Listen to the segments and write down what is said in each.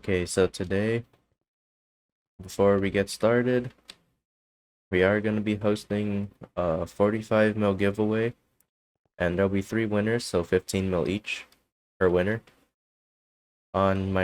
Okay, so today, before we get started, we are going to be hosting a 45 mil giveaway, and there'll be 3 winners, so 15 mil each per winner on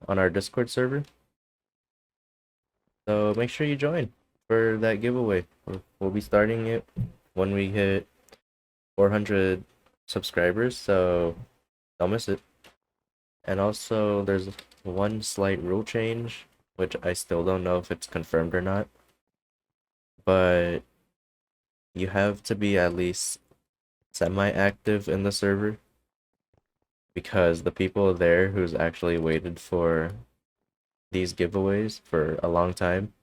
our Discord server. So make sure you join for that giveaway. We'll be starting it when we hit 400 subscribers, so don't miss it. And also, there's one slight rule change, which I still don't know if it's confirmed or not. But you have to be at least semi-active in the server, because the people there who's actually waited for these giveaways for a long time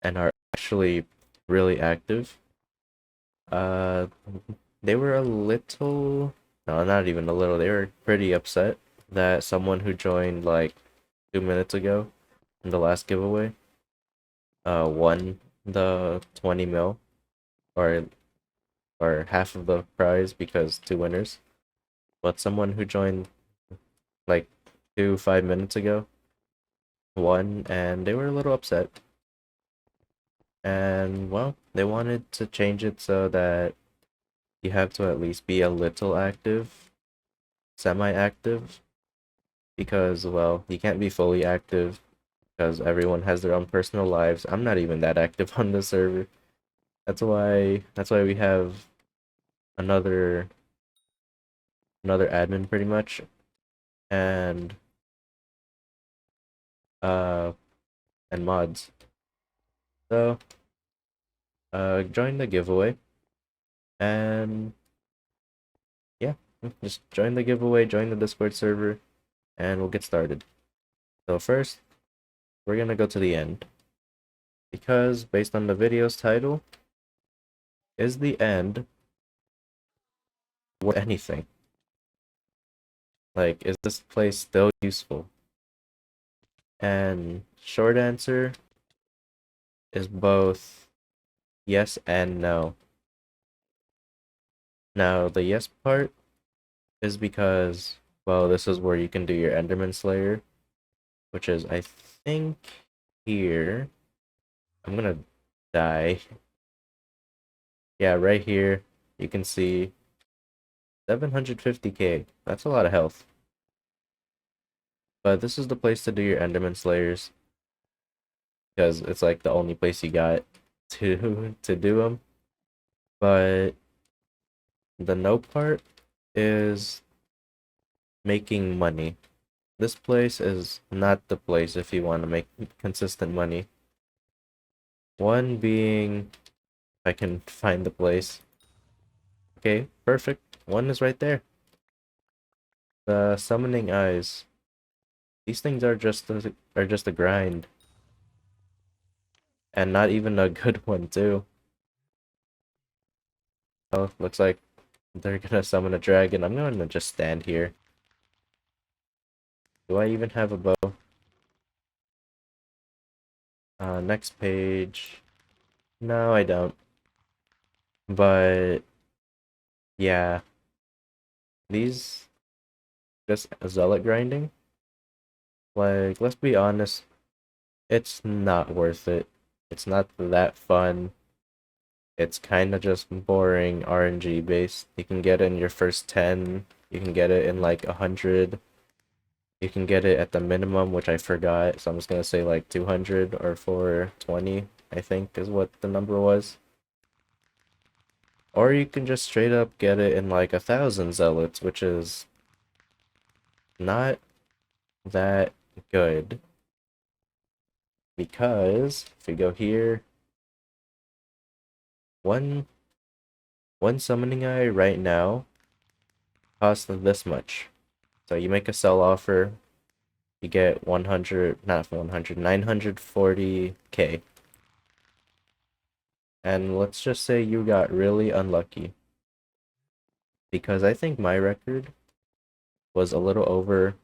and are actually really active, uh they were a little, no, not even a little, they were pretty upset that someone who joined like 2 minutes ago in the last giveaway won the 20 mil, or half of the prize, because 2 winners. But someone who joined like 5 minutes ago won, and they were a little upset. And well, they wanted to change it so that you have to at least be a little active, semi-active, because well, you can't be fully active because everyone has their own personal lives. I'm not even that active on the server. That's why we have another admin pretty much, and uh mods. So join the giveaway, and yeah, just join the giveaway, join the Discord server, and we'll get started. So first, we're gonna go to the end, because based on the video's title, is the end worth anything? Like, is this place still useful? And short answer is both yes and no. Now, the yes part is because, well, this is where you can do your Enderman Slayer, which is, I think, here. I'm gonna die. Yeah, right here, you can see 750k. That's a lot of health. But this is the place to do your Enderman Slayers, because it's like the only place you got to do them. But the no part is making money. This place is not the place if you want to make consistent money. One being, if I can find the place. Okay, perfect. One is right there. The summoning eyes. These things are just a grind, and not even a good one too. Oh, looks like they're gonna summon a dragon. I'm gonna just stand here. Do I even have a bow? Next page. No, I don't. But yeah, these just zealot grinding. Like, let's be honest, it's not worth it. It's not that fun. It's kind of just boring RNG based. You can get it in your first 10. You can get it in like 100. You can get it at the minimum, which I forgot. So I'm just gonna say like 200 or 420, I think is what the number was. Or you can just straight up get it in like 1,000 zealots, which is not that good. Because if we go here, one summoning eye right now costs this much. So you make a sell offer, you get 100, not 100, 940k. And let's just say you got really unlucky, because I think my record was a little over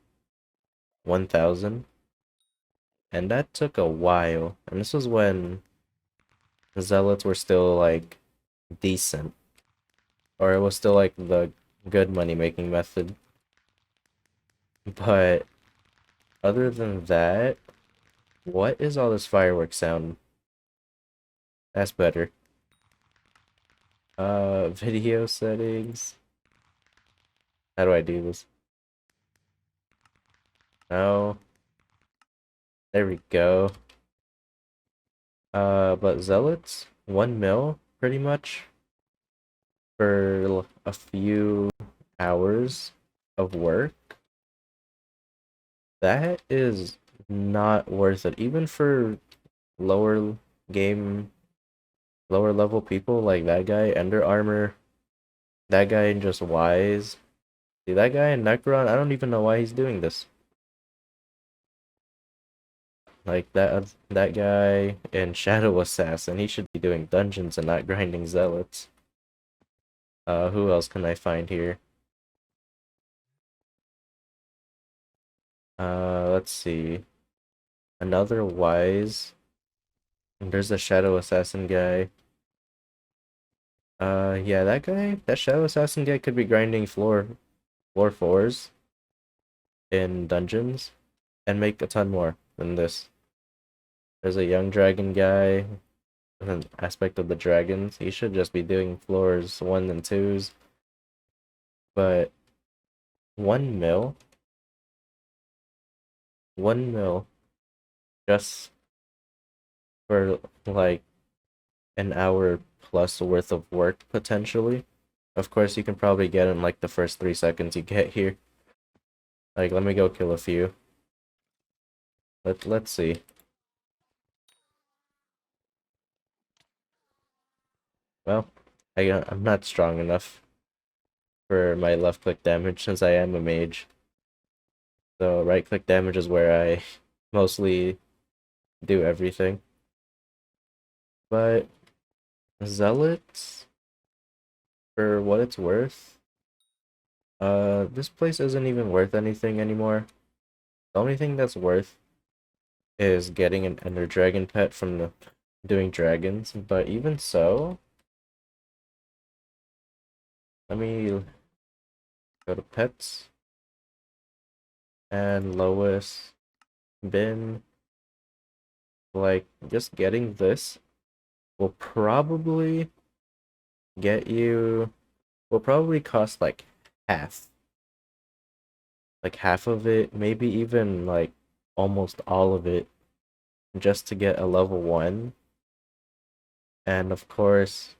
1,000, and that took a while. And this was when the zealots were still like decent, or it was still like the good money making method. But other than that, what is all this fireworks sound? That's better. Video settings. How do I do this? No. There we go. But zealots, 1 mil, pretty much, for a few hours of work. That is not worth it, even for lower game, lower level people like that guy, Ender Armor, that guy in just Wise. See, that guy in Necron, I don't even know why he's doing this. Like that guy in Shadow Assassin, he should be doing dungeons and not grinding zealots. Who else can I find here? Let's see. Another Wise. And there's a Shadow Assassin guy. Yeah, that guy, that Shadow Assassin guy could be grinding floor fours in dungeons and make a ton more than this. There's a young dragon guy with an aspect of the dragons. He should just be doing floors 1 and 2s. But 1 mil? 1 mil just for like an hour plus worth of work potentially. Of course, you can probably get in like the first 3 seconds you get here. Like, let me go kill a few. Let's see. Well, I'm not strong enough for my left click damage since I am a mage. So right click damage is where I mostly do everything. But zealots, for what it's worth, this place isn't even worth anything anymore. The only thing that's worth is getting an Ender Dragon pet from the doing dragons, but even so, let me go to pets and Lois bin. Like, just getting this will probably get you, will probably cost like half. Like half of it, maybe even like almost all of it, just to get a level 1. And of course,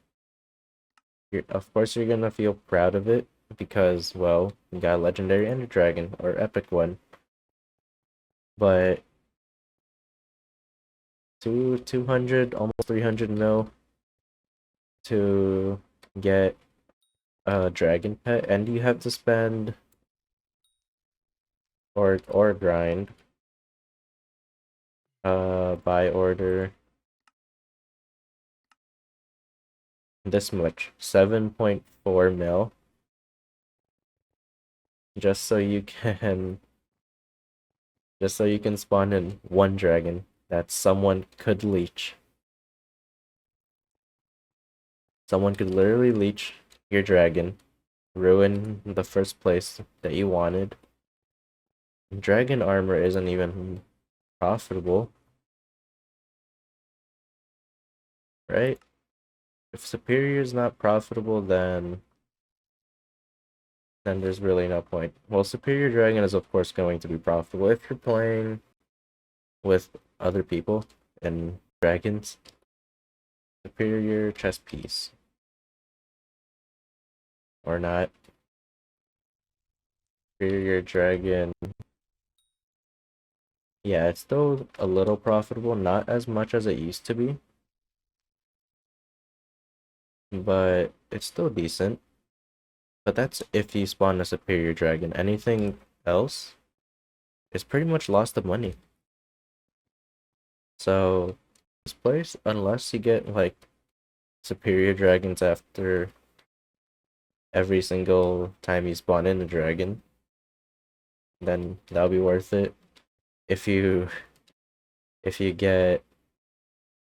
you're gonna feel proud of it because, well, you got a legendary Ender Dragon or epic one. But 200, almost 300 mil to get a dragon pet, and you have to spend or grind by order this much, 7.4 mil, just so you can spawn in one dragon that someone could leech. Someone could literally leech your dragon, ruin the first place that you wanted. Dragon armor isn't even profitable, right? If superior is not profitable, then there's really no point. Well, superior dragon is of course going to be profitable if you're playing with other people and dragons. Superior chess piece. Or not. Superior dragon. Yeah, it's still a little profitable, not as much as it used to be. But it's still decent. But that's if you spawn a superior dragon. Anything else is pretty much lost of money. So this place, unless you get like superior dragons after every single time you spawn in a dragon, then that'll be worth it. If you get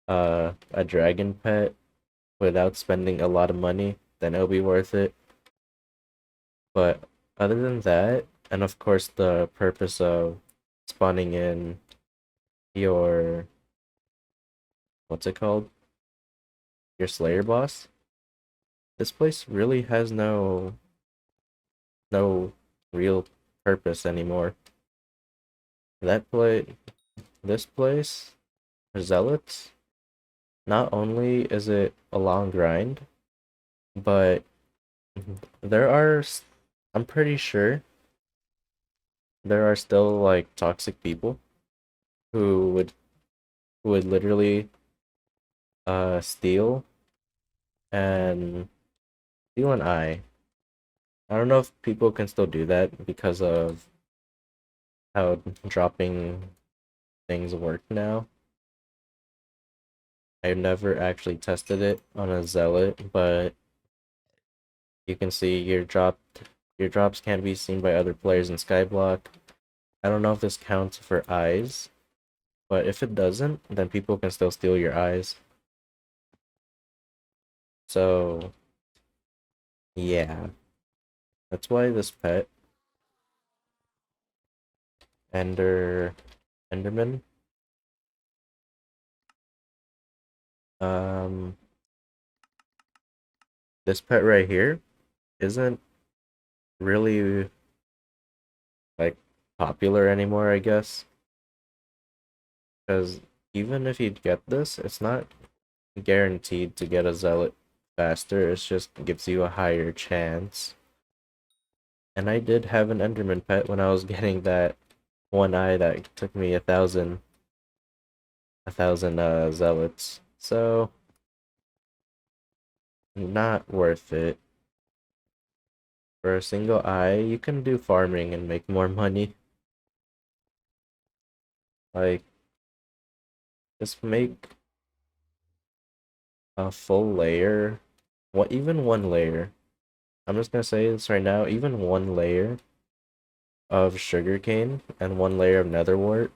a dragon pet without spending a lot of money, then it'll be worth it. But other than that, and of course the purpose of spawning in your, what's it called? Your Slayer boss. This place really has no real purpose anymore. This place, Zealots, not only is it a long grind, but there are, I'm pretty sure there are still like toxic people who would literally steal and steal an eye. I don't know if people can still do that because of how dropping things work now. I've never actually tested it on a zealot, but you can see your drops can't be seen by other players in Skyblock. I don't know if this counts for eyes, but if it doesn't, then people can still steal your eyes. So yeah, that's why this pet, Enderman, um, this pet right here isn't really like popular anymore, I guess. Because even if you get this, it's not guaranteed to get a zealot faster, it just gives you a higher chance. And I did have an Enderman pet when I was getting that one eye that took me a thousand zealots. So not worth it. For a single eye, you can do farming and make more money. Like, just make a full layer. What, even one layer. I'm just gonna say this right now, even one layer of sugarcane and one layer of netherwort.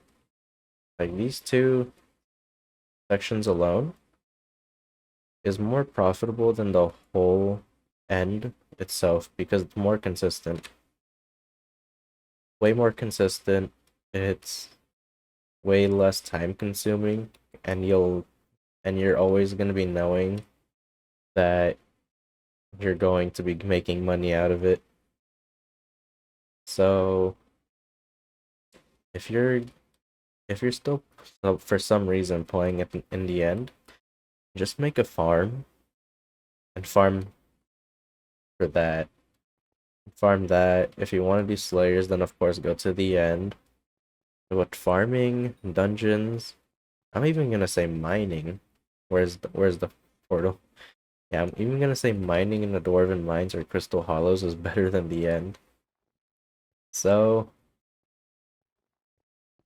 Like these two sections alone is more profitable than the whole end itself because it's more consistent. Way more consistent. It's way less time consuming and you're always going to be knowing that you're going to be making money out of it. So if you're still for some reason playing it in the end, just make a farm and for that. Farm that. If you want to do slayers, then of course go to the end. What farming, dungeons? I'm even gonna say mining. Where's the portal? Yeah, I'm even gonna say mining in the dwarven mines or crystal hollows is better than the end. So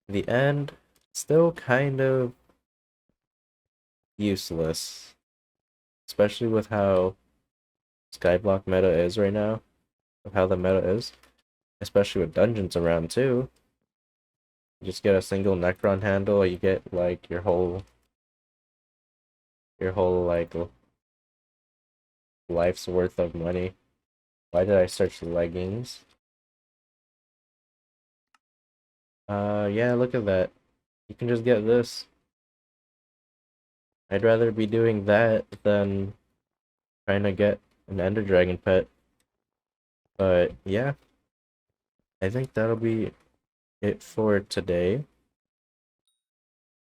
the end still kind of useless, especially with how Skyblock meta is right now. With how the meta is, especially with dungeons around too. You just get a single Necron handle, you get like your whole like life's worth of money. Why did I search leggings? Yeah, look at that. You can just get this. I'd rather be doing that than trying to get an Ender Dragon pet. But yeah, I think that'll be it for today.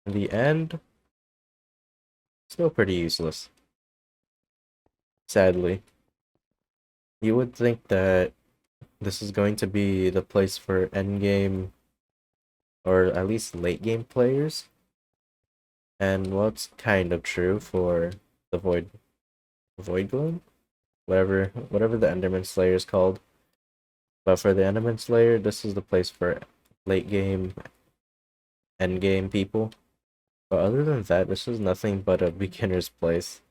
In the end, still pretty useless. Sadly. You would think that this is going to be the place for endgame or at least late game players. And well, it's kind of true for the Void Gloom, whatever the Enderman Slayer is called. But for the Enderman Slayer, this is the place for late game, end game people. But other than that, this is nothing but a beginner's place.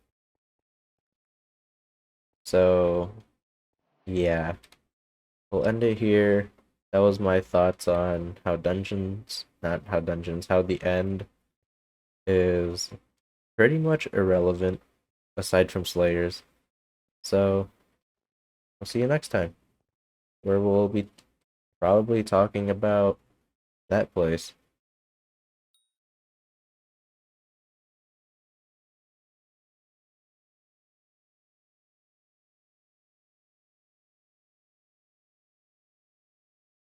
So yeah, we'll end it here. That was my thoughts on how the end is pretty much irrelevant aside from Slayers. So we'll see you next time, where we'll be probably talking about that place.